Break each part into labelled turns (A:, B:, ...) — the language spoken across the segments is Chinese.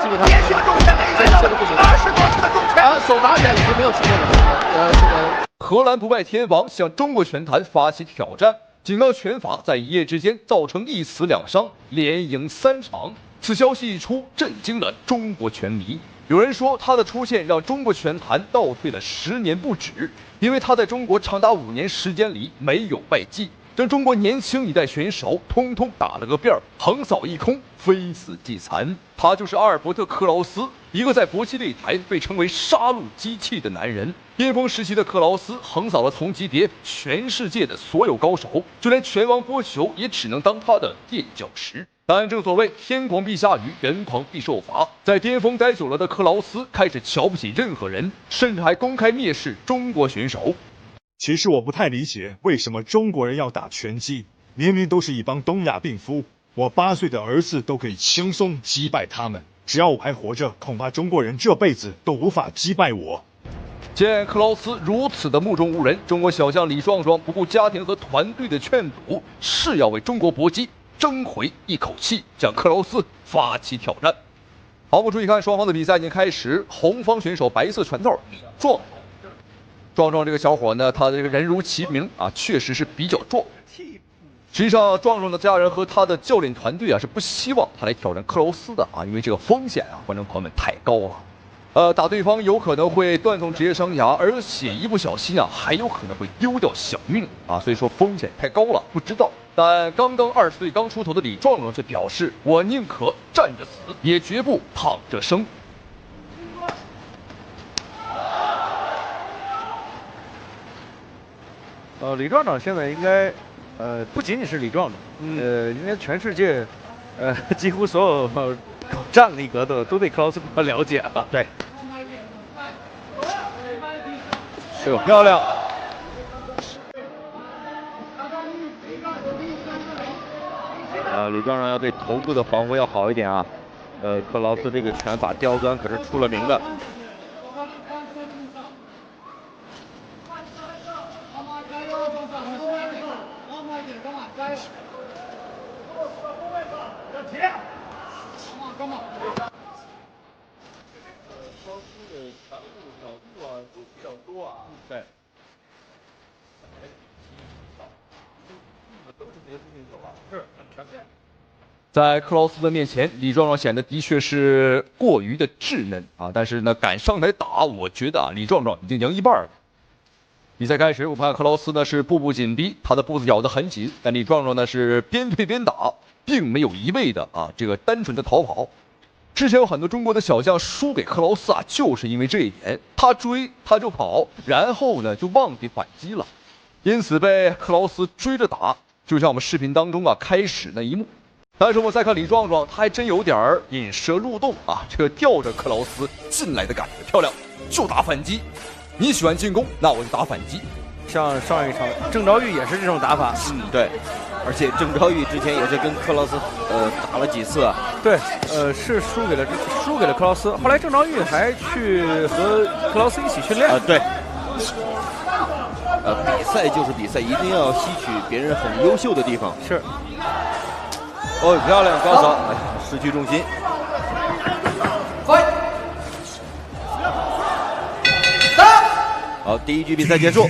A: 基本上连續的重拳，每次都不行。20多次的重拳，手拿眼已經沒有出現了。
B: 荷蘭不敗天王向中國拳壇發起挑戰，金剛拳法在一夜之間造成1死2傷，連贏3場。此消息一出，震驚了中國拳迷。有人說他的出現讓中國拳壇倒退了10年不止，因為他在中國長達5年時間裡沒有敗績，讓中國年輕一代選手通通打了個遍，橫掃一空，非死即殘。他就是阿爾伯特·克勞斯，一个在搏擊擂台被稱為殺戮機器的男人。巔峰時期的克勞斯橫掃了同級別全世界的所有高手，就連拳王波球也只能當他的墊腳石。但正所謂天狂必下雨，人狂必受罰。在巔峰待久了的克勞斯開始瞧不起任何人，甚至還公開蔑視中國選手。
C: 其實我不太理解，為什麼中國人要打拳擊？明明都是一幫東亞病夫，我8歲的兒子都可以輕鬆擊敗他們。只要我還活着，恐怕中國人這輩子都無法擊敗我。
B: 見克勞斯如此的目中無人，中國小將李壯壯不顧家庭和團隊的勸阻，誓要為中國搏擊爭回一口氣，向克勞斯發起挑戰。好，我們注意看，雙方的比賽已經開始。紅方選手白色拳套李壯壯這個小伙呢，他的這個人如其名啊，確實是比較壯。實際上，壯壯的家人和他的教練團隊啊是不希望他來挑戰克勞斯的啊，因為這個風險啊，觀眾朋友們太高了。打對方有可能會斷送職業生涯，而且一不小心啊，還有可能會丟掉小命啊，所以說風險太高了，不知道。但剛剛20歲剛出頭的李壯壯卻表示：“我寧可站着死，也絕不躺着生。”
D: 李壯壯現在應該，不僅僅是李壯壯，應該全世界，幾乎所有搞戰力格的都對克勞斯了解了。對。哎呦，漂亮！李壯壯要對頭部的防護要好一點啊。克勞斯這個拳法刁鑽可是出了名的。对。
B: 在克勞斯的面前，李壯壯顯得的確是過於的稚嫩啊，但是呢，敢上來打，我覺得啊，李壯壯已經贏一半了。比賽開始，我們看克勞斯呢是步步緊逼，他的步子咬得很緊，但李壯壯呢是邊退邊打，並沒有一味的啊這個單純的逃跑。之前有很多中國的小將輸給克勞斯啊，就是因為這一點，他追他就跑，然後呢就忘記反擊了，因此被克勞斯追着打，就像我們視頻當中啊開始那一幕。但是我們再看李壯壯，他還真有點引蛇入洞啊，這個吊着克勞斯進來的感覺漂亮，就打反擊。你喜歡進攻，那我就打反擊。
D: 像上一場鄭昭玉也是這種打法。
E: 對，而且鄭昭玉之前也是跟克勞斯打了幾次啊。
D: 對，是輸給了克勞斯，後來鄭昭玉還去和克勞斯一起訓練。
E: 對。比賽就是比賽，一定要吸取別人很優秀的地方。
D: 是。
E: 哦，漂亮，高手，失去重心。好，第一局比賽結束。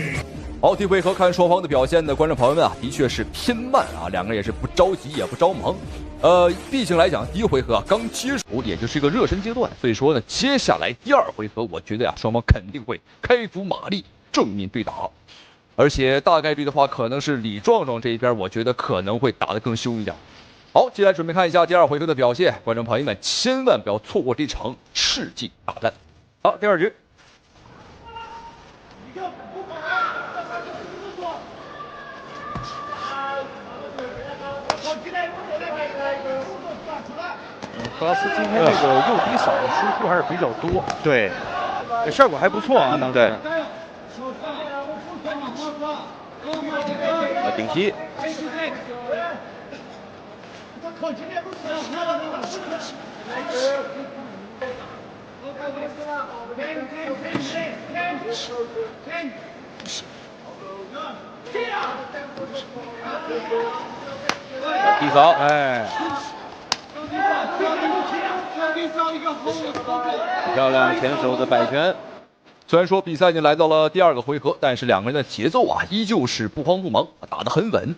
B: 好，第一回合看雙方的表現呢，觀眾朋友們啊，的確是偏慢啊，兩個人也是不着急也不着忙。畢竟來講，第一回合啊剛接觸，也就是一個熱身階段，所以說呢，接下來第二回合，我覺得呀，雙方肯定會開足馬力正面對打，而且大概率的話，可能是李壯壯這一邊，我覺得可能會打得更兇一點。好，接下來準備看一下第二回合的表現，觀眾朋友們千萬不要錯過這場世紀大戰。
D: 好，第二局。克勞斯今天這個右低掃的輸出還是比較多，對，效果還不錯啊，當時。
E: 對。頂膝。
D: 低掃，哎。
E: 漂亮前手的摆拳。
B: 虽然说比赛已经来到了第2个回合，但是两个人的节奏啊，依旧是不慌不忙，打得很稳。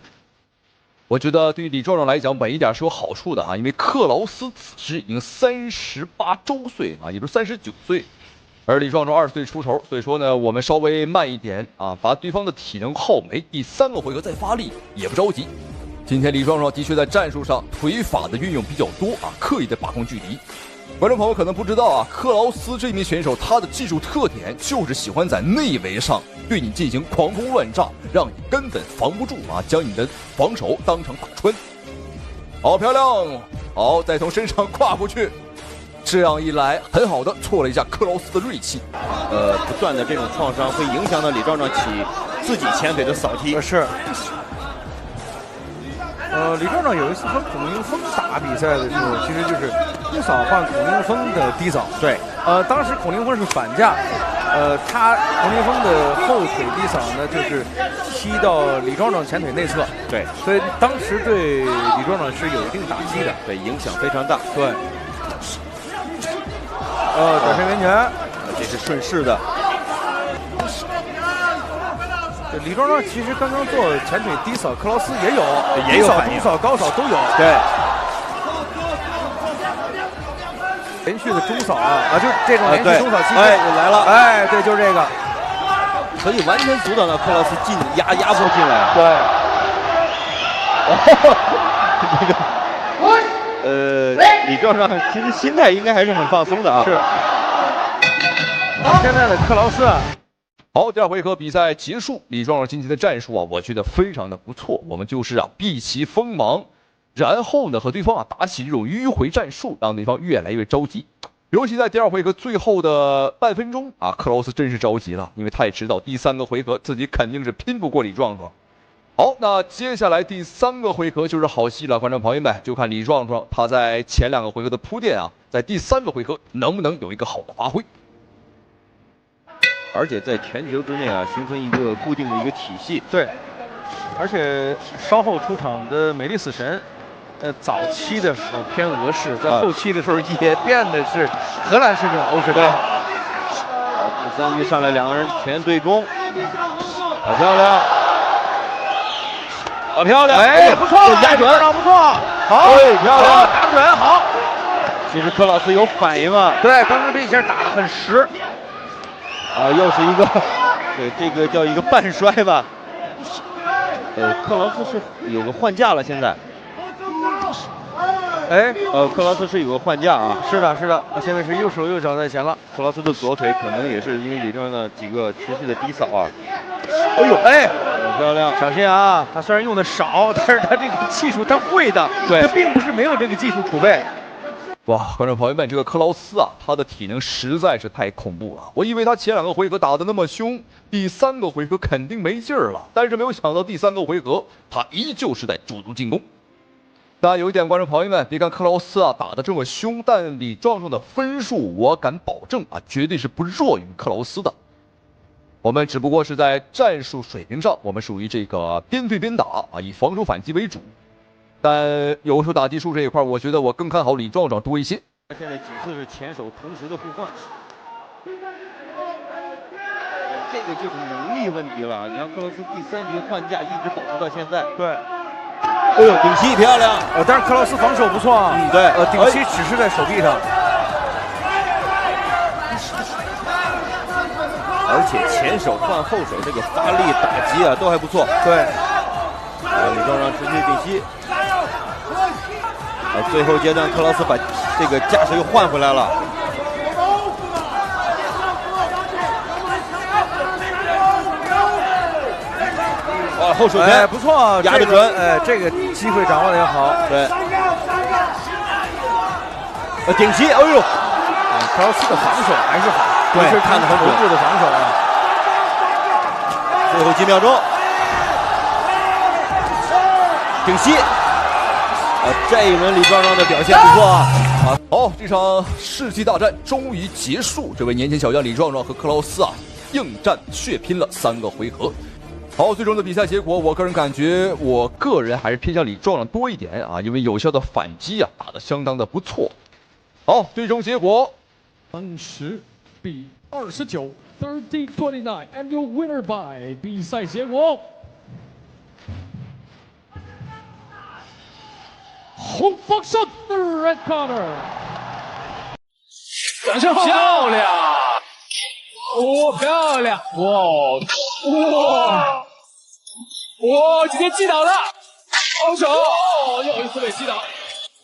B: 我觉得对于李壮壮来講，穩一點是有好處的啊，因為克勞斯此時已經38周歲啊，也就是39歲，而李壯壯20歲出頭，所以說呢，我們稍微慢一點啊，把對方的體能耗沒，第3個回合再發力，也不着急。今天李壯壯的確在戰術上腿法的運用比較多啊，刻意的把控距離。觀眾朋友可能不知道啊，克勞斯這名選手他的技術特點就是喜歡在內圍上對你進行狂轟亂炸，讓你根本防不住啊，將你的防守當場打穿。好漂亮，好，再從身上跨過去，這樣一來很好的挫了一下克勞斯的銳氣。
E: 不斷的這種創傷會影響到李壯壯起自己前腿的掃踢。
D: 是。李壯壯有一次和孔令峰打比賽的時候，其實就是低掃換孔令峰的低掃。對，當時孔令峰是反架，孔令峰的後腿低掃呢，就是踢到李壯壯前腿內側。對，所以當時對李壯壯是有一定打擊的，
E: 對，影響非常大。
D: 對，轉身圓拳，
E: 這是順勢的。
D: 李壯壯其實剛剛做前腿低掃，克勞斯也有反應，低掃、高掃都有。
E: 對，
D: 連續的中掃就這種連續中掃機會，
E: 來了，
D: 對，就是這個，
E: 可以完全阻擋到克勞斯壓迫進來。
D: 對，
E: 李壯壯其實心態應該還是很放鬆的啊。
D: 是。現在的克勞斯啊。
B: 好，第2回合比賽結束，李壯壯今天的戰術啊，我覺得非常的不錯。我們就是啊，避其鋒芒，然後呢和對方啊打起這種迂回戰術，讓對方越來越着急。尤其在第2回合最後的半分鐘啊，克勞斯真是着急了，因為他也知道第3個回合自己肯定是拼不過李壯壯。好，那接下來第3個回合就是好戲了，觀眾朋友們，就看李壯壯他在前2個回合的鋪墊啊，在第3個回合能不能有一個好的發揮。
E: 而且在拳球之內啊，形成一個固定的一個體系。
D: 對，而且稍後出場的美麗死神，早期的時候偏俄式，在後期的時候也變的是荷蘭式這種歐式。對。
E: 第3局上來兩個人拳對攻，好漂亮，好漂亮，
D: 哎，不錯，壓準，不錯，好，漂亮，打準，好。
E: 其實克勞斯有反應嘛？
D: 對，剛剛這一下打得很實。
E: 又是一個，對，這個叫一個半摔吧。克勞斯是有個換架了，現在。克勞斯是有個換架啊。
D: 是的，是的，現在是右手右腳在前了。
E: 克勞斯的左腿可能也是因為李壯的幾個持續的低掃啊。
D: 哎呦，
E: 很漂亮，
D: 小心啊！他雖然用的少，但是他這個技術他會的，對，他並不是沒有這個技術儲備。
B: 哇，觀眾朋友們，這個克勞斯啊，他的體能實在是太恐怖了。我以為他前2個回合打得那麼兇，第3個回合肯定沒勁兒了，但是沒有想到第3個回合他依舊是在主動進攻。但有一點，觀眾朋友們，別看克勞斯啊打得這麼兇，但李壯壯的分數我敢保證啊，絕對是不弱於克勞斯的。我們只不過是在戰術水平上，我們屬於這個邊對邊打啊，以防守反擊為主。但有時候打技術這一塊，我覺得我更看好李壯壯多一些。
E: 現在幾次是前手同時的互換，這個就是能力問題了。你看克勞斯第3局換架一直保持到現在。
D: 對，
E: 哎呦，頂膝漂亮。
D: 但是克勞斯防守不錯啊。
E: 對，
D: 頂膝只是在手臂上。
E: 而且前手換後手，這個發力打擊啊都還不錯。
D: 對。
E: 李壯壯持續頂膝。最後階段克勞斯把這個架勢又換回來了。哇，後手拳
D: 不錯，
E: 壓得準。
D: 這個機會掌握得也好。
E: 對。頂膝，哎呦，
D: 克勞斯的防守還是好。
E: 對，看得很準。
D: 的防守啊。
E: 最後幾秒鐘。頂膝，這一輪李壯壯的表現不錯啊！
B: 好，這場世紀大戰終於結束，這位年輕小將李壯壯和克勞斯啊，硬戰血拼了3個回合。好，最終的比賽結果，我個人感覺，我個人還是偏向李壯壯多一點啊，因為有效的反擊啊，打得相當的不錯。好，最終結果
F: 30比29 30-29 and your winner by 比賽結果，洪方胜 the red corner， 掌声漂亮，哇，漂亮，哇，直接击倒了，好手，又一次被击倒。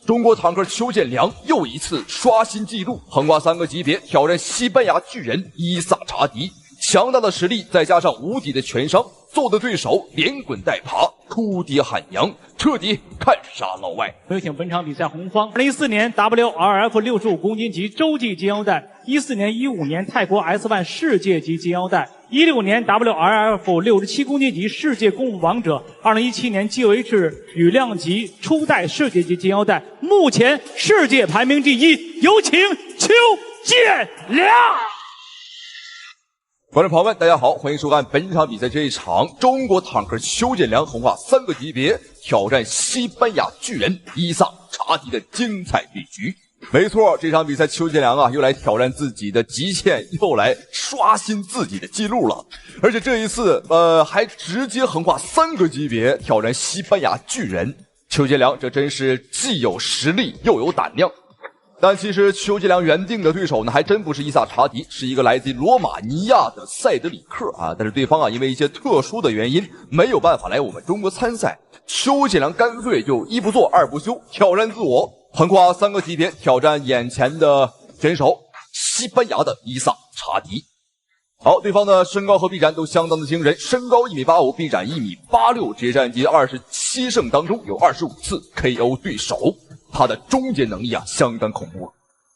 B: 中国坦克邱建良又一次刷新纪录，橫跨3个級別挑戰西班牙巨人伊薩查迪。強大的實力再加上無敵的全傷，揍得對手連滾帶爬，哭爹喊娘，徹底看殺老外。
G: 有請本場比賽紅方2014年 WRF 65公斤級洲際金腰帶，14年、15年泰國 S1 世界級金腰帶，16年 WRF 67公斤級世界功夫王者，2017年 GOH 羽量級初代世界級金腰帶，目前世界排名第1，有請邱建良。
B: 觀眾朋友們，大家好，歡迎收看本場比賽這一場中國坦克邱建良橫跨3個級別挑戰西班牙巨人伊薩查迪的精彩對局。沒錯，這場比賽邱建良啊又來挑戰自己的極限，又來刷新自己的記錄了。而且這一次還直接橫跨3個級別挑戰西班牙巨人。邱建良這真是既有實力又有膽量。但其實邱建良原定的對手呢，還真不是伊薩查迪，是一個來自於羅馬尼亞的塞德里克啊。但是對方啊，因為一些特殊的原因，沒有辦法來我們中國參賽。邱建良乾脆就一不做二不休，挑戰自我，橫跨3個級別挑戰眼前的選手西班牙的伊薩查迪。好，對方的身高和臂展都相當的驚人，身高1.85米，臂展1.86米，這戰績27勝當中有25次 KO 對手。他的終結能力啊，相當恐怖。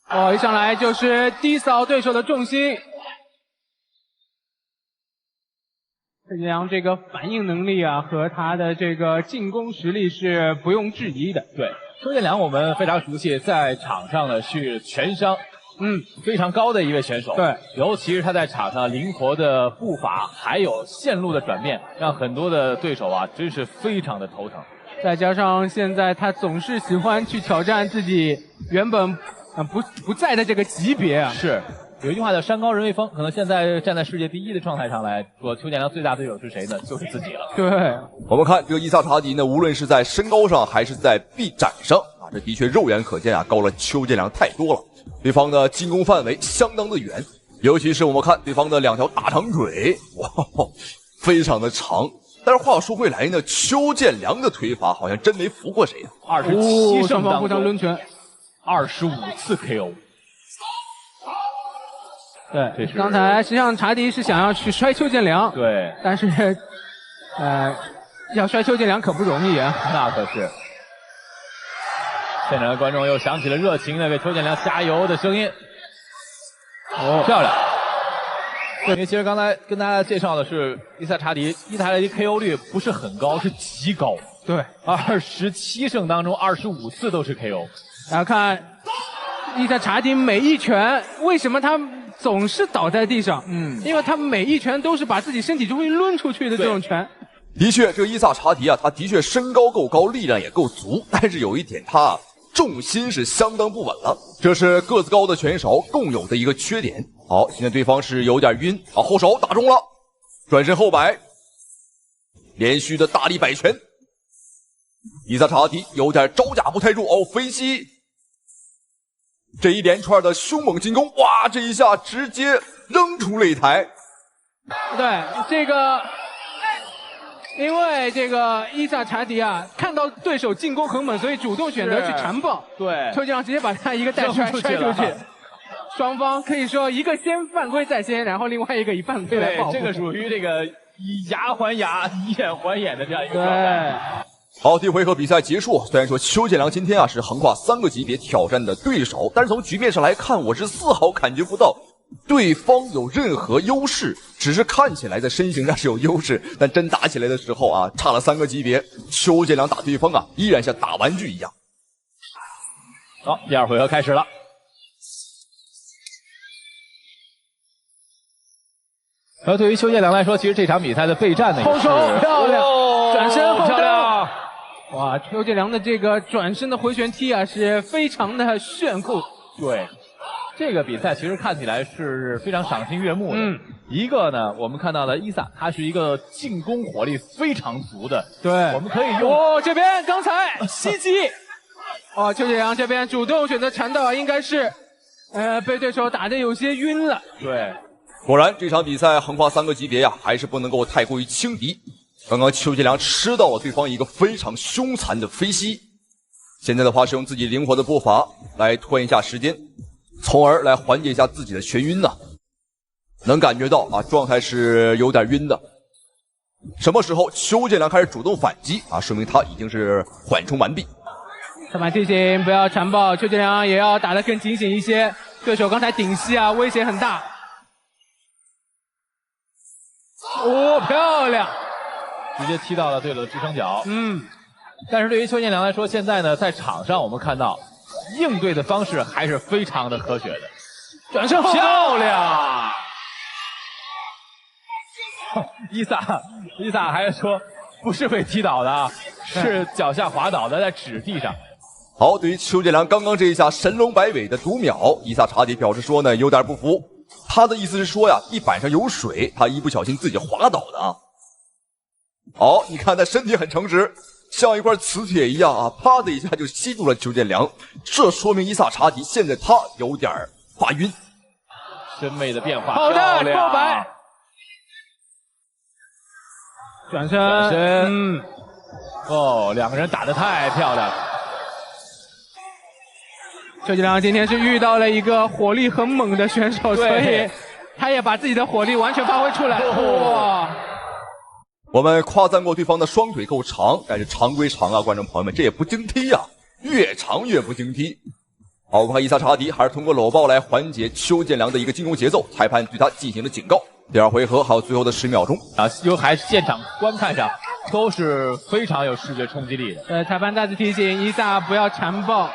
A: 哦，一上來就是低掃對手的重心。邱建良這個反應能力啊，和他的這個進攻實力是不用質疑的。
H: 對，邱建良我們非常熟悉，在場上呢是全傷，非常高的一位選手。對，尤其是他在場上靈活的步伐，還有線路的轉變，讓很多的對手啊，真是非常的頭疼。
A: 再加上現在他總是喜歡去挑戰自己原本不在的這個級別啊。
H: 是，有一句話叫山高人為峰，可能現在站在世界第1的狀態上來說，邱建良最大對手是誰呢？就是自己了。
A: 對，
B: 我們看這個伊薩查迪呢，無論是在身高上還是在臂展上啊，這的確肉眼可見啊，高了邱建良太多了。對方的進攻範圍相當的遠，尤其是我們看對方的2條大長腿，哇，非常的長。但是話說回來呢，邱建良的腿法好像真沒服過誰啊
H: ！27勝當中，
A: 雙方互相掄拳
H: ，25次 KO。
A: 對，剛才實際上查迪是想要去摔邱建良，
H: 對，
A: 但是要摔邱建良可不容易啊，
H: 那可是。現場的觀眾又響起了熱情的為邱建良加油的聲音。哦，漂亮。因為其實剛才跟大家介紹的是伊薩查迪 KO 率不是很高，是極高。
A: 對
H: ，27勝當中25次都是 KO。
A: 然後看伊薩查迪每一拳，為什麼他總是倒在地上？因為他每一拳都是把自己身體中心掄出去的這種拳。
B: 的確，這個伊薩查迪啊，他的確身高夠高，力量也夠足，但是有一點他重心是相當不穩了，這是個子高的選手共有的一個缺點。好，現在對方是有點暈啊，後手打中了，轉身後擺，連續的大力擺拳。伊薩查迪有點招架不太住哦，飛膝，這一連串的兇猛進攻，哇，這一下直接扔出擂台。
A: 對，這個。因為這個伊薩查迪啊，看到對手進攻很猛，所以主動選擇去纏抱。
H: 對，
A: 邱建良直接把他一個帶摔出去。雙方可以說一個先犯規在先，然後另外一個以犯規來報復。
H: 對，這個屬於這個以牙還牙、以眼還眼的這樣一個狀態。
B: 好，第一回合比賽結束。雖然說邱建良今天啊是橫跨3個級別挑戰的對手，但是從局面上來看，我是絲毫感覺不到對方有任何優勢，只是看起來在身形上是有優勢，但真打起來的時候啊，差了3個級別。邱建良打對方啊，依然像打玩具一樣。
H: 好，第二回合開始了。而對於邱建良來說，其實這場比賽的備戰呢，
A: 後手漂亮，轉身後
H: 漂亮。
A: 哇，邱建良的這個轉身的回旋踢啊，是非常的炫酷。
H: 对，這個比賽其實看起來是非常賞心悅目的。一個呢，我們看到的伊薩，他是一個進攻火力非常足的。
A: 對，
H: 我們可以用。
A: 這邊剛才襲擊。邱建良這邊主動選擇纏鬥，應該是，被對手打得有些暈了。
H: 對，
B: 果然這場比賽橫跨3個級別呀，還是不能夠太過於輕敵。剛剛邱建良吃到了對方一個非常兇殘的飛膝，現在的話是用自己靈活的步伐來拖延一下時間，從而來緩解一下自己的眩暈吶。能感覺到啊，狀態是有點暈的。什麼時候邱建良開始主動反擊啊，說明他已經是緩衝完畢。
A: 裁判提醒不要纏抱，邱建良也要打得更警醒一些。對手剛才頂膝啊，威脅很大。漂亮！
H: 直接踢到了對手的支撐腳。但是對於邱建良來說，現在呢，在場上我們看到應對的方式還是非常的科學的。
A: 轉身
H: 漂亮！伊薩還說不是被踢倒的啊，是腳下滑倒的，在紙地上。
B: 好，對於邱建良剛剛這一下神龍擺尾的讀秒，伊薩查迪表示說呢，有點不服。他的意思是說呀，地板上有水，他一不小心自己滑倒的啊。好，你看他身体很誠實，像一塊磁鐵一樣啊，啪的一下就吸住了邱建良。這說明伊薩查迪現在他有點發暈。
H: 身位的變化，
A: 好的，
H: 夠
A: 白。轉身，
H: 兩個人打得太漂亮了。
A: 邱建良今天是遇到了一個火力很猛的選手，所以他也把自己的火力完全發揮出來。哇！
B: 我們誇讚過對方的雙腿夠長，但是長歸長啊，觀眾朋友們，這也不經踢啊，越長越不經踢。好，我們看伊薩查迪還是通過摟抱來緩解邱建良的一個進攻節奏，裁判對他進行了警告。第二回合還有最後的10秒鐘
H: 啊，還是現場觀看上都是非常有視覺衝擊力的。
A: 裁判再次提醒伊薩不要纏抱。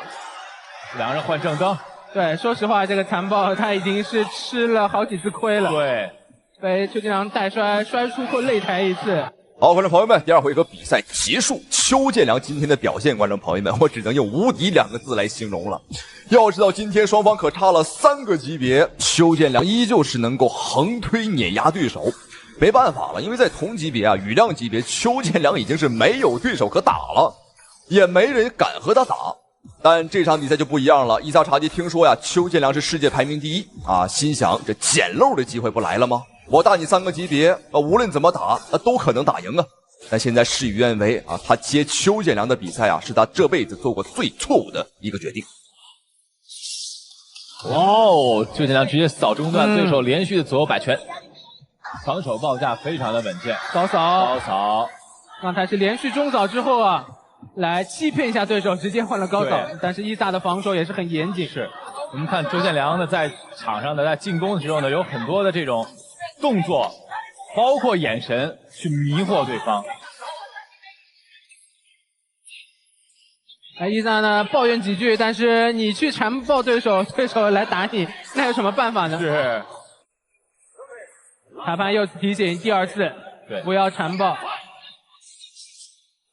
H: 兩人換正燈。
A: 對，說實話，這個纏抱他已經是吃了好幾次虧了。
H: 對，
A: 被邱建良帶摔出過擂台一次。
B: 好，觀眾朋友們，第二回合比賽結束。邱建良今天的表現，觀眾朋友們，我只能用無敵2個字來形容了。要知道今天雙方可差了3個級別，邱建良依舊是能夠橫推碾壓對手。沒辦法了，因為在同級別啊，羽量級別，邱建良已經是沒有對手可打了，也沒人敢和他打。但這場比賽就不一樣了，伊薩查迪聽說呀，邱建良是世界排名第1啊，心想這撿漏的機會不來了嗎？我大你3個級別，無論怎麼打，都可能打贏啊。但現在事與願違啊，他接邱建良的比賽啊，是他這輩子做過最錯誤的一個決定。
H: 哇哦，邱建良直接掃中斷對手連續的左右擺拳，防守報價非常的穩健。
A: 高
H: 掃，
A: 剛才是連續中掃之後啊，來欺騙一下對手，直接換了高掃。但是伊薩的防守也是很嚴謹。
H: 是，我們看邱建良呢，在場上的在進攻的時候呢，有很多的這種動作，包括眼神去迷惑對方。
A: 伊薩呢抱怨幾句，但是你去纏抱對手，對手來打你，那有什麼辦法呢？
H: 是。
A: 裁判又提醒第2次，不要纏抱。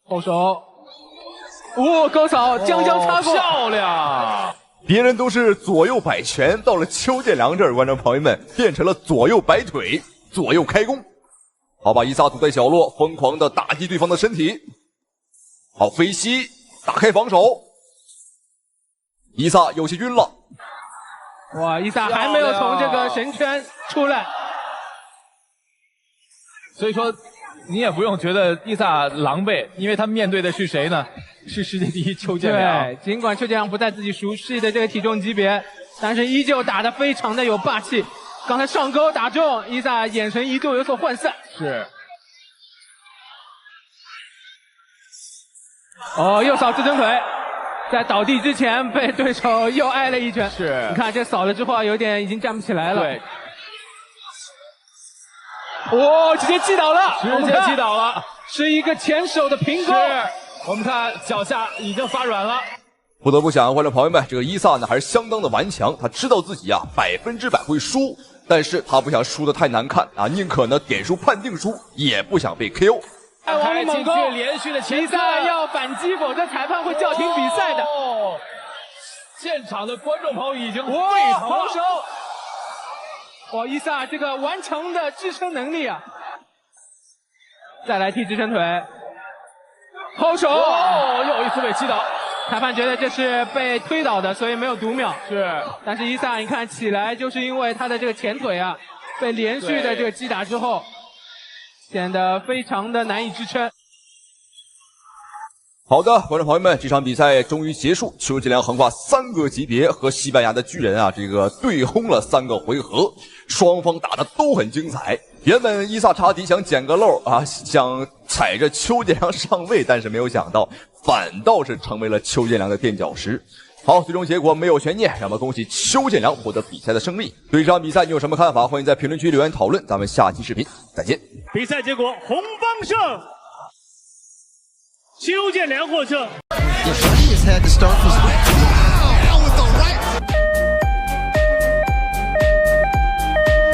A: 後手，高掃，將擦過，
H: 漂亮！
B: 別人都是左右擺拳，到了邱建良這兒，觀眾朋友們變成了左右擺腿，左右開弓。好，把伊薩堵在角落，瘋狂的打擊對方的身體。好，飛膝。打開防守，伊薩有些暈了。
A: 哇，伊薩還沒有從這個神圈出來。
H: 所以說，你也不用覺得伊薩狼狽，因為他面對的是誰呢？是世界第1邱建良。
A: 對，儘管邱建良不在自己熟悉的這個體重級別，但是依舊打得非常的有霸氣。剛才上勾打中，伊薩眼神一度有所渙散。
H: 是。
A: 右掃自蹬腿，在倒地之前被對手又挨了一拳。
H: 是，
A: 你看這掃了之後有點已經站不起來了。
H: 對。
A: 直接擊倒了，是一個前手的平勾。
H: 我們看腳下已經發軟了。
B: 不得不想，觀眾朋友們，這個伊薩呢還是相當的頑強，他知道自己啊100%會輸，但是他不想輸得太難看啊，寧可呢點數判定輸，也不想被 KO。
A: 王猛攻，
H: 連續的前
A: 伊薩要反擊，否則裁判會叫停比賽的。
H: 现场的觀眾朋友已經沸騰了。
A: 後手，哇，伊薩這個頑強的支撐能力啊！再來踢支撐腿，後手，
H: 又一次被擊倒。
A: 裁判覺得這是被推倒的，所以沒有讀秒。
H: 是，
A: 但是伊薩你看起來就是因為他的這個前腿啊，被連續的這個擊打之後，顯得非常的難以支撐。
B: 好的，觀眾朋友們，這場比賽終於結束，邱建良橫跨3個級別和西班牙的巨人啊，這個對轟了3個回合，雙方打得都很精彩。原本伊薩查迪想撿個漏啊，想踩着邱建良上位，但是沒有想到，反倒是成為了邱建良的墊腳石。好，最終結果沒有懸念，讓我們恭喜邱建良獲得比賽的勝利。對這場比賽你有什麼看法？歡迎在評論區留言討論。咱們下期視頻再見。
G: 比賽結果，紅方勝，邱建良獲勝。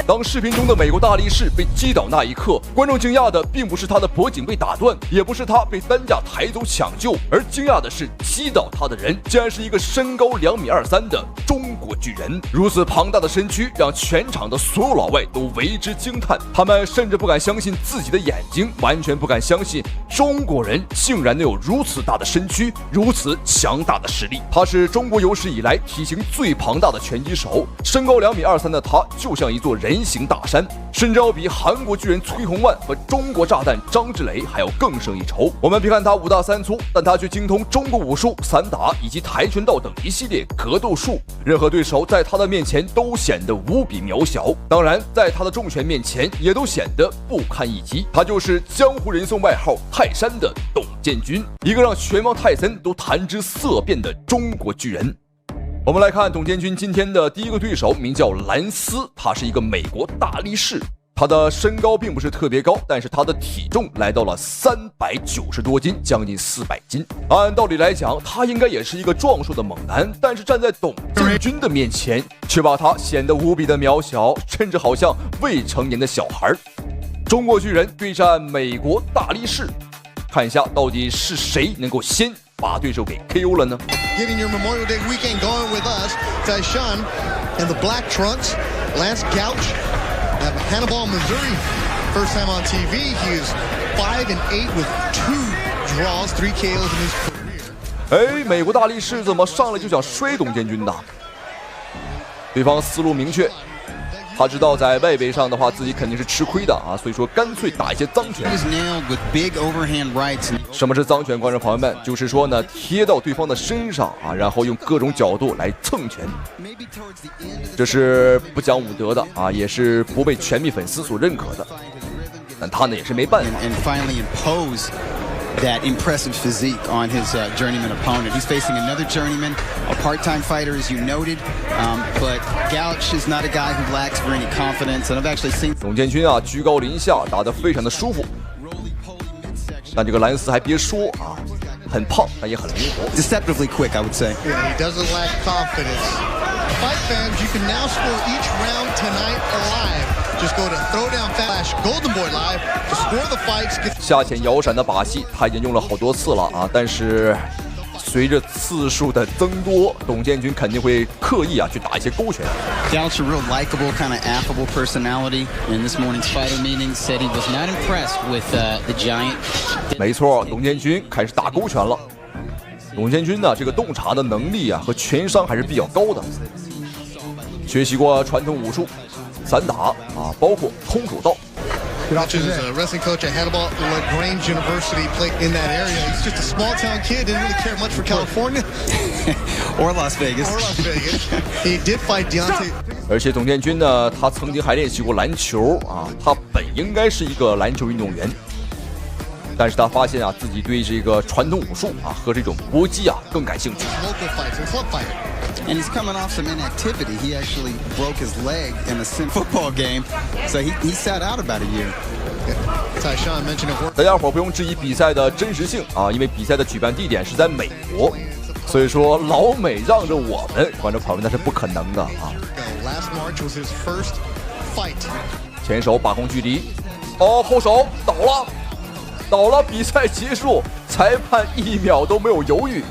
B: 當視頻中的美國大力士被擊倒那一刻，觀眾驚訝的並不是他的脖頸被打斷，也不是他被擔架抬走搶救，而驚訝的是擊倒他的人竟然是一個身高2.23米的中國巨人。如此龐大的身軀讓全場的所有老外都為之驚嘆，他們甚至不敢相信自己的眼睛，完全不敢相信中國人竟然能有如此大的身軀，如此強大的實力。他是中國有史以來體型最龐大的拳擊手，身高2.23米的他就像一座人形大山，甚至要比韓國巨人崔洪萬和中國炸彈張志磊還要更勝一籌。我們別看他5大3粗，但他卻精通中國武術、散打以及跆拳道等一系列格鬥術，任何對手在他的面前都顯得無比渺小，當然在他的重拳面前也都顯得不堪一擊。他就是江湖人送外號泰山的董建軍，一個讓拳王泰森都談之色變的中國巨人。我們來看董建軍今天的第一個對手，名叫蘭斯，他是一個美國大力士。他的身高並不是特別高，但是他的體重來到了390多斤，將近400斤。按道理來講，他應該也是一個壯碩的猛男，但是站在董建軍的面前，卻把他顯得無比的渺小，甚至好像未成年的小孩。中國巨人對戰美國大力士，看一下到底是誰能夠先把對手給 KO 了呢？
I: Getting your Memorial Day weekend going with us, Taishan in the black trunks, Lance Gouch of Hannibal, Missouri. First time on TV, he is 5-8 with 2 draws, 3 KOs in his career.
B: 哎，美國大力士怎麼上來就想摔董建軍的？對方思路明確。他知道在外圍上的話自己肯定是吃虧的啊，所以說乾脆打一些髒拳。什麼是髒拳？觀眾朋友們，就是說呢，貼到對方的身上啊，然後用各種角度來蹭拳，這是不講武德的啊，也是不被拳迷粉絲所認可的。但他呢也是沒辦法。
J: That impressive physique on his journeyman opponent. He's facing another journeyman, a part-time fighter, as you noted, but Gouch is not a guy who lacks for any confidence. And I've actually seen
B: 董建軍啊，居高臨下，打得非常的舒服。但這個蘭斯還別說啊，很胖，但也很靈活。
J: Deceptively quick, I would say.
I: Yeah, he doesn't lack confidence. Fight fans, you can now score each round tonight alive.Just go to Throwdown/Golden Boy Live to score the fights.
B: 下潜摇閃的把戲他已經用了好多次了啊，但是隨着次數的增多，董建軍肯定會刻意啊去打一些勾拳。
J: Gouch, a real likable, kind of affable personality. In this morning's fighter meeting, said he was not impressed with the giant.
B: 沒錯，董建軍開始打勾拳了。董建軍呢，這個洞察的能力啊和拳商還是比較高的，學習過傳統武術。散打啊，包括空手道。
I: Gouch is a wrestling coach at Hannibal LaGrange University. Played in that area. He's just a small town kid. Didn't really care much for California
J: or Las Vegas.
I: He did fight Deontay.
B: 而且董建軍呢，他曾經還練習過籃球啊，他本應該是一個籃球運動員，但是他發現啊，自己對這個傳統武術啊和這種搏擊啊更感興趣。
J: And he's coming off some inactivity. He actually broke his leg in a football game, so he sat out about a year.
B: 大家伙不用質疑比賽的真實性啊，因為比賽的舉辦地點是在美國，所以說老美讓着我們觀眾朋友們那是不可能的啊。前手把控距離，哦，後手倒了，比賽結束，裁判1秒都沒有猶豫。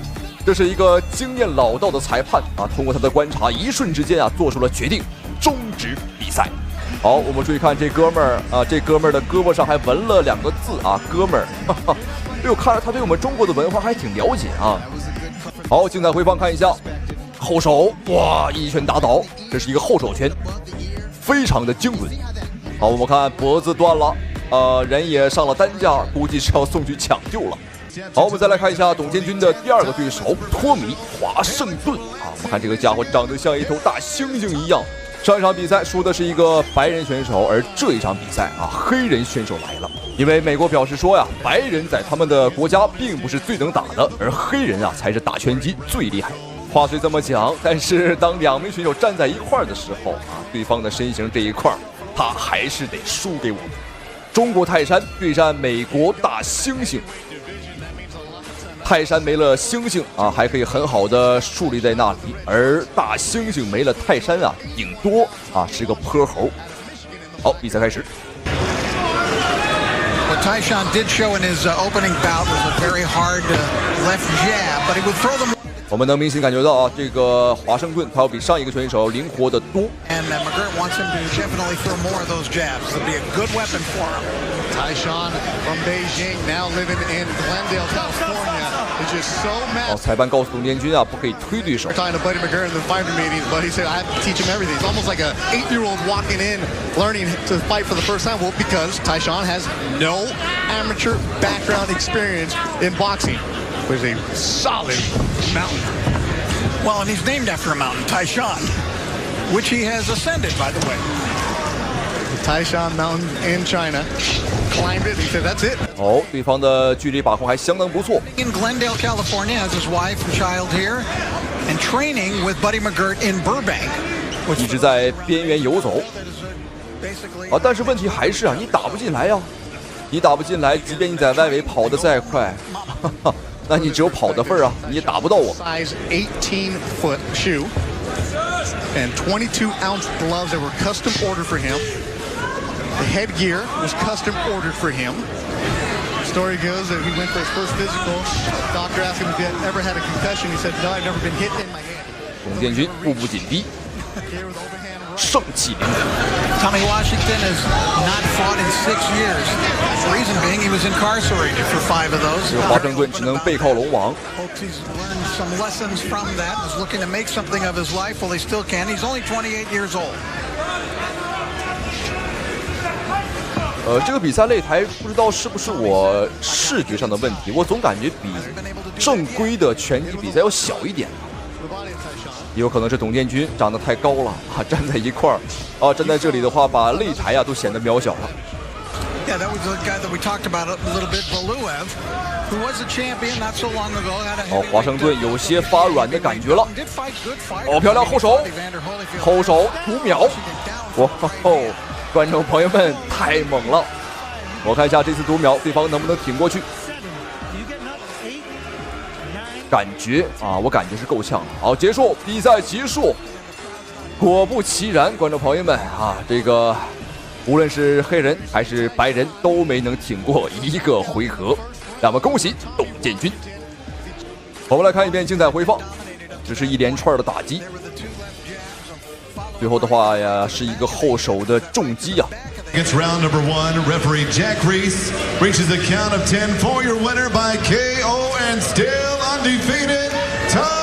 B: 這是一個經驗老道的裁判啊，通過他的觀察，一瞬之間啊，做出了決定，終止比賽。好，我們注意看這哥們兒啊，這哥們兒的胳膊上還紋了2個字啊，哥們兒。哈哈，哎呦，看来他對我們中國的文化還挺了解啊。好，精彩回放看一下，後手，哇，一拳打倒，這是一個後手拳，非常的精準。好，我們看脖子斷了，人也上了擔架，估計是要送去搶救了。好，我們再來看一下董建軍的第2個對手托米华盛顿啊，我们看这个家伙長得像一頭大猩猩一樣。上一場比賽輸的是一個白人選手，而這一場比賽啊，黑人選手來了。因為美國表示說呀，白人在他們的國家並不是最能打的，而黑人啊才是打拳擊最厲害。話雖這麼講，但是當2名選手站在一塊兒的時候啊，對方的身形這一塊兒，他還是得輸給我們。中國泰山對戰美國大猩猩。泰山沒了猩猩啊，還可以很好的樹立在那裡，而大猩猩沒了泰山啊，頂多啊是個潑猴。好，比賽開始。
K: What Tyshawn did show in his opening bout was a very hard left jab, but he would throw them.
B: 我們能明顯感覺到啊，這個華盛頓他要比上一個選手靈活得多。
K: And McGirt wants him to definitely throw more of those jabs. It'll be a good weapon for him.
I: Tyshawn from Beijing, now living in Glendale, California, is just so mad.
B: 裁判告訴董建軍啊，不可以推對手。
I: We're talking to Buddy McGirt in the fighter meetings. Buddy said, "I have to teach him everything." It's almost like an 8-year-old walking in, learning to fight for the first time. Well, because Tyshawn has no amateur background experience in boxing. Was a solid mountain.
K: Well, and he's named after a mountain, Tyshawn, which he has ascended, by the way.
I: The Tyshawn Mountain in China. Climbed it. He said, "That's it."
B: 哦，对方的距離把控還相當不錯。
K: In Glendale, California, has his wife and child here, and training with Buddy McGirt in Burbank.
B: 一直在邊緣游走。啊，但是問題還是啊，你打不進來呀，你打不進來，即便你在外圍跑得再快，哈哈。那你只有跑的份兒啊，你也打不到我。
I: Size 18-foot shoe and 22-ounce gloves that were custom ordered for him. The headgear was custom ordered for him. The story goes that he went for his first physical. The doctor asked him if he had ever had a concussion. He said, "No, I've never been hit in my head."
B: 董建軍步步緊逼，盛氣凌人。
K: Tommy Washington has not fought in 6 years. Reason being, he was incarcerated for 5 of those.
B: 华盛頓只能背靠龍王。
K: Hopes he's learned some lessons from that. Is looking to make something of his life. Well, he still can. He's only 28 years old.
B: 这個比賽擂台不知道是不是我視覺上的問題，我總感覺比正規的拳擊比賽要小一點。也有可能是董建軍長得太高了啊，站在一塊兒啊，站在這裡的話，把擂台啊都顯得渺小了。
K: Yeah, that was the guy that we talked about a little bit, Valuev, who was a champion not so long ago.
B: 哦，華盛頓有些發軟的感覺了。哦，漂亮後手，後手5秒，哇哦！觀眾朋友們太猛了！我看一下這次讀秒，對方能不能挺過去？感覺啊，我感覺是夠嗆的。好，結束比賽結束。果不其然，觀眾朋友們啊，這個無論是黑人還是白人都沒能挺過一個回合。那麼恭喜董建軍。我們來看一遍精彩回放，只是一連串的打擊。最後的話呀，是一個後手的重擊啊。
L: It's round number 1. Referee Jack Reese reaches a count of 10 for your winner by KO and still undefeated, Tyshawn.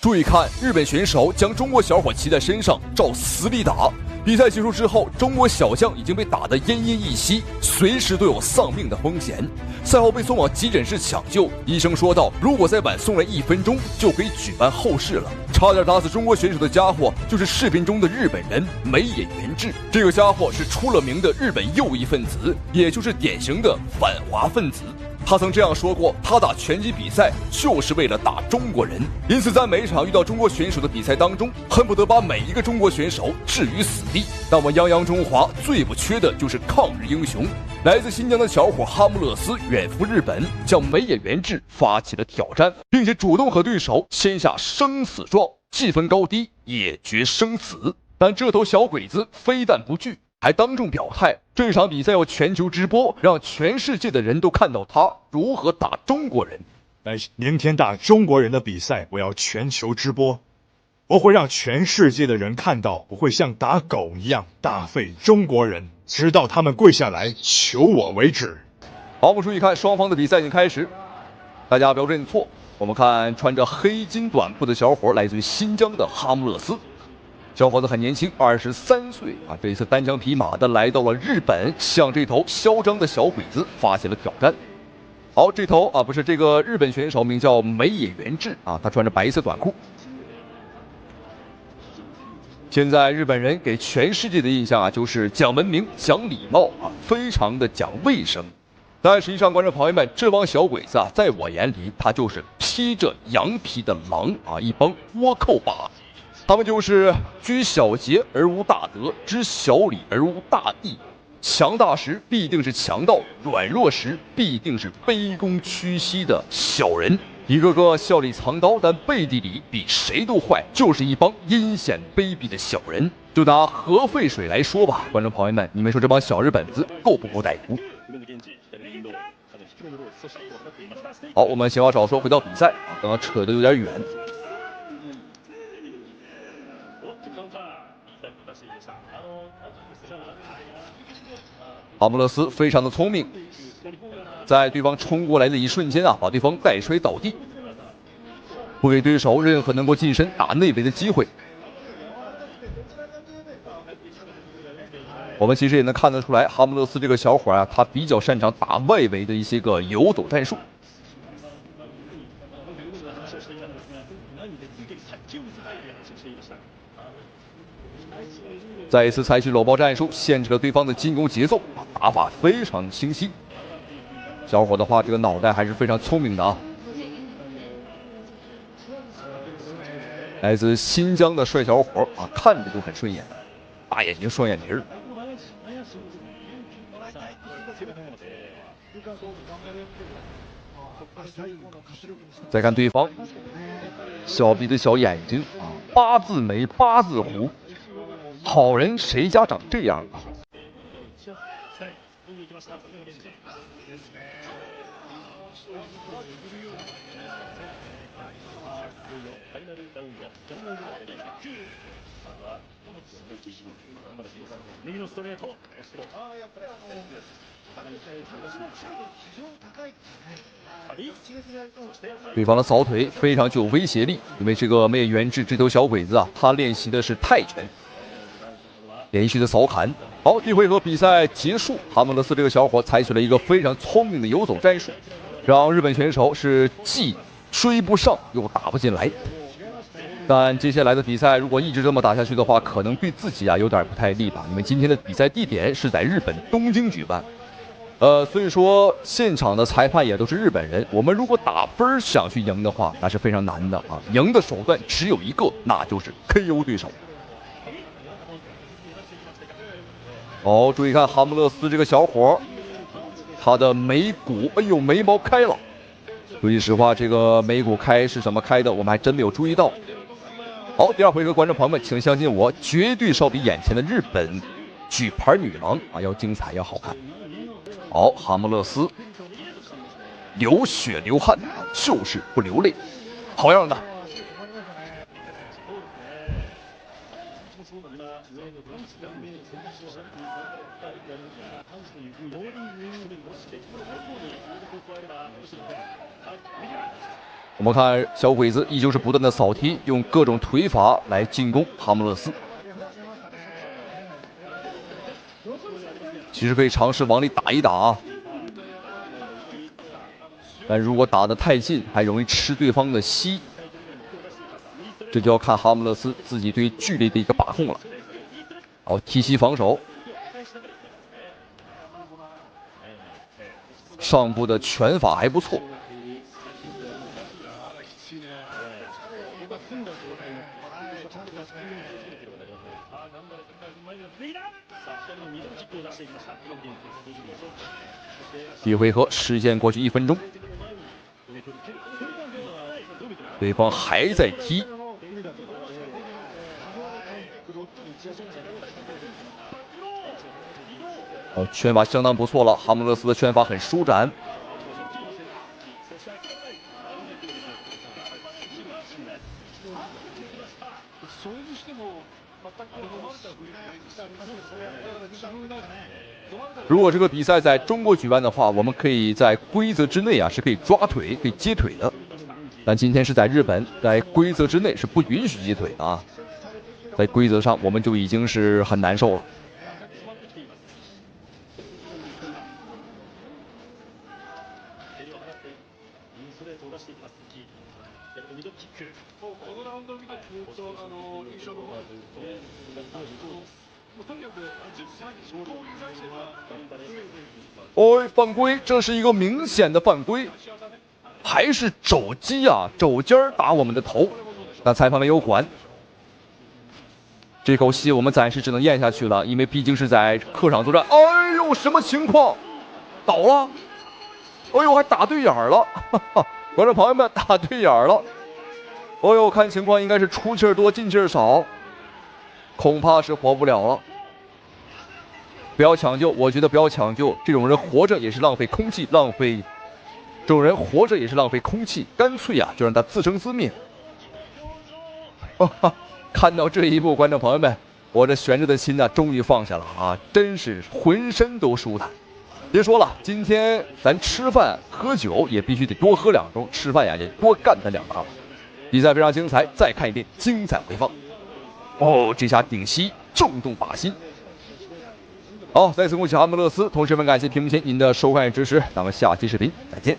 B: 注意看，日本選手將中國小伙騎在身上，照死裡打。比賽結束之後，中國小將已經被打得奄奄一息，隨時都有喪命的風險。賽後被送往急診室搶救，醫生說道：“如果再晚送來1分鐘，就可以舉辦後事了。”差點打死中國選手的家伙，就是視頻中的日本人梅野元志。這個家伙是出了名的日本右翼分子，也就是典型的反華分子。他曾這樣說過，他打拳擊比賽就是為了打中國人，因此在每一場遇到中國選手的比賽當中，恨不得把每一個中國選手置於死地。但我泱泱中華最不缺的就是抗日英雄。來自新疆的小伙哈姆勒斯遠赴日本，向梅野元志發起了挑戰，並且主動和對手簽下生死狀，計分高低也決生死。但這頭小鬼子非但不懼，還當眾表態，這場比賽要全球直播，讓全世界的人都看到他如何打中國人。好，我們注意看双方的比賽已經開始，大家不要認錯。我們看穿着黑金短褲的小伙，來自於新疆的哈姆勒斯。小伙子很年輕，23歲啊！這一次單槍匹馬的來到了日本，向這頭囂張的小鬼子發起了挑戰。好，這頭啊不是這個日本選手，名叫梅野元志啊，他穿着白色短褲。現在日本人給全世界的印象啊，就是講文明、講禮貌啊，非常的講衛生。但實際上，觀眾朋友們，這幫小鬼子啊，在我眼裡，他就是披着羊皮的狼啊，一幫倭寇吧。他們就是居小節而無大德，知小禮而無大義。強大時必定是強盜，軟弱時必定是卑躬屈膝的小人。一個個笑裡藏刀，但背地裡比誰都壞，就是一幫陰險卑鄙的小人。就拿核廢水來說吧，觀眾朋友們，你們說這幫小日本子夠不夠歹毒？好，我們閒話少說，回到比賽，剛剛扯得有點遠。哈姆勒斯非常的聰明，在對方衝過來的一瞬間啊，把對方帶摔倒地，不給對手任何能夠近身打內圍的機會。我們其實也能看得出來，哈姆勒斯這個小伙啊，他比較擅長打外圍的一些個游走戰術。再一次採取摟抱戰術，限制了對方的進攻節奏，打法非常清晰。小伙的話，這個腦袋還是非常聰明的啊。來自新疆的帥小伙啊，看着就很順眼，大眼睛雙眼皮兒。再看對方，小鼻子小眼睛啊，八字眉八字胡。好人誰家長這樣啊？對方的掃腿非常具有威脅力，因為這個梅野元志這頭小鬼子啊，他練習的是泰拳。連續的掃砍，好，第一回合比賽結束。哈姆勒斯這個小伙採取了一個非常聰明的游走戰術，讓日本選手是既追不上又打不進來。但接下來的比賽如果一直這麼打下去的話，可能對自己啊有點不太利吧。因為今天的比賽地點是在日本東京舉辦，所以說現場的裁判也都是日本人。我們如果打分想去贏的話，那是非常難的啊。贏的手段只有一個，那就是 KO 對手。哦，注意看哈姆勒斯這個小伙，他的眉骨，哎呦，眉毛開了。說句實話，這個眉骨開是怎麼開的，我們還真沒有注意到。好，第二回合，觀眾朋友們，請相信我，絕對是要比眼前的日本舉牌女郎啊要精彩，要好看。好，哈姆勒斯流血流汗，就是不流淚，好樣的。我們看小鬼子依舊是不斷的掃踢，用各種腿法來進攻哈姆勒斯。其實可以嘗試往裡打一打啊，但如果打得太近，還容易吃對方的膝。這就要看哈姆勒斯自己對距離的一個把控了。好，踢膝防守，上部的拳法還不錯。第一回合时间過去1分鐘，對方還在踢。拳法相當不錯了，哈姆勒斯的拳法很舒展。如果这个比赛在中国举办的话，我们可以在规则之内啊是可以抓腿、可以接腿的。但今天是在日本，在规则之内是不允许接腿的啊。在规则上我们就已经是很难受了。哦，犯规！这是一个明显的犯规，还是肘击啊，肘尖儿打我们的头，但裁判没有管。这口气我们暂时只能咽下去了，因为毕竟是在客场作战。哎呦，什麼情況？倒了！哎呦，還打對眼了！哈哈，觀眾朋友們，打對眼了！哎呦，看情況應該是出氣兒多，進氣兒少，恐怕是活不了了。不要搶救，我覺得不要搶救，這種人活着也是浪費空氣，這種人活着也是浪費空氣，乾脆啊就讓他自生自滅。哈哈。看到這一幕，觀眾朋友們，我這懸着的心呢，終於放下了啊！真是渾身都舒坦。別說了，今天咱吃飯喝酒也必須得多喝2盅，吃飯呀也多幹他2打。比賽非常精彩，再看一遍精彩回放。哦，這下頂膝重動靶心。好，再次恭喜哈姆勒斯，同時們感謝屏幕前您的收看與支持，咱們下期視頻再見。